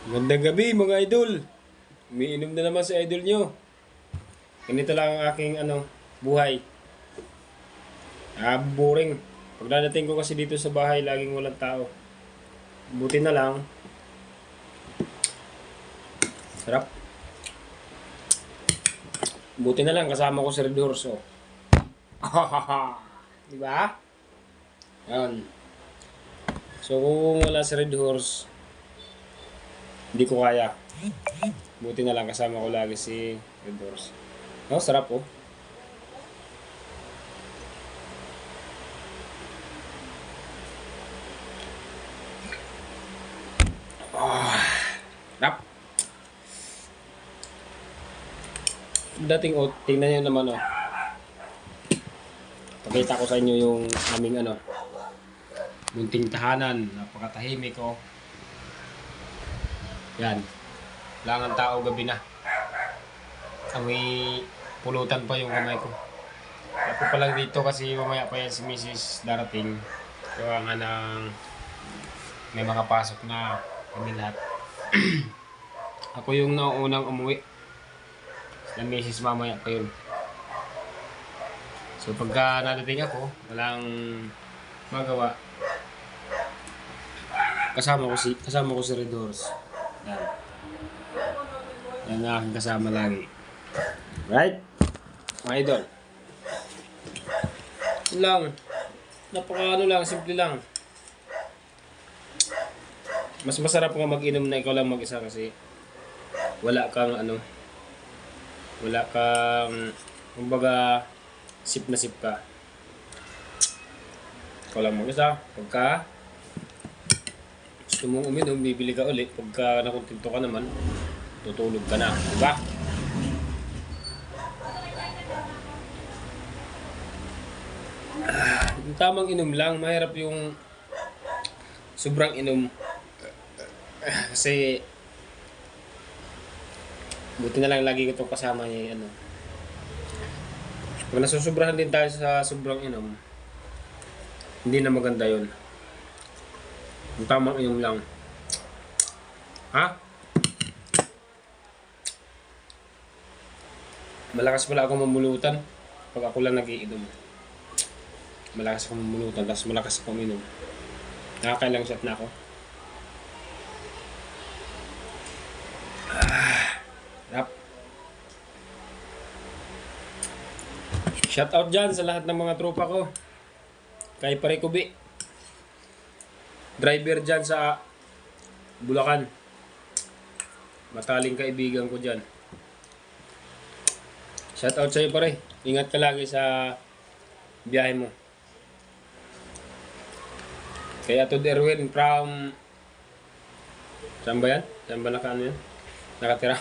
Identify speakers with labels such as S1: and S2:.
S1: Magandang gabi mga idol. Umiinom na naman si idol nyo. Ganito lang ang aking buhay. Boring. Pagdadating ko kasi dito sa bahay, laging walang tao. Buti na lang. Sarap. Buti na lang kasama ko si Red Horse. Oh. Diba? Yan. So kung wala si Red Horse, hindi ko kaya. Buti na lang kasama ko lagi si Red Horse. Oh, sarap oh. Sarap. Dating oh, tingnan nyo naman oh. Pakita ko sa inyo yung aming munting tahanan. Napakatahimik oh. Yan. Wala nga tao gabi na. May pulutan pa yung kamay ko. Ako pa lang dito kasi mamaya pa yan si Mrs. darating. Kaya nga nang may mga pasok na kami lahat. Ako yung naunang umuwi. Na Mrs. mamaya pa yun. So pagka nadating ako, walang magawa. Kasama ko si Red Horse. Yan. Yan ang aking kasama lagi. Right? Mga idol. Yun lang. Lang, simple lang. Mas masarap nga mag-inom na ikaw lang mag-isa kasi wala kang kumbaga sip na sip ka. Ikaw lang mag-isa. Pagka gusto mong uminom, bibili ka ulit. Pagka nakontento ka naman, tutulog ka na. Diba? Yung tamang inom lang. Mahirap yung sobrang inom. Kasi buti na lang lagi ko itong kasama niya yung Pag nasusobrahan din tayo sa sobrang inom, hindi na maganda yun. Yung tamang inom lang. Ha? Malakas pala ako mamulutan pag ako lang nag-iinom. Malakas ako mamulutan, tapos malakas ako uminom. Nakakailang shot na ako. Rap. Shout out dyan sa lahat ng mga tropa ko. Kay Pare Kubi. Driver dyan sa Bulacan. Mataling kaibigan ko dyan. Shout out sa'yo pare. Ingat ka lagi sa biyahe mo. Kaya to Derwin from... Saan ba yan? Saan ba yan? Nakatira?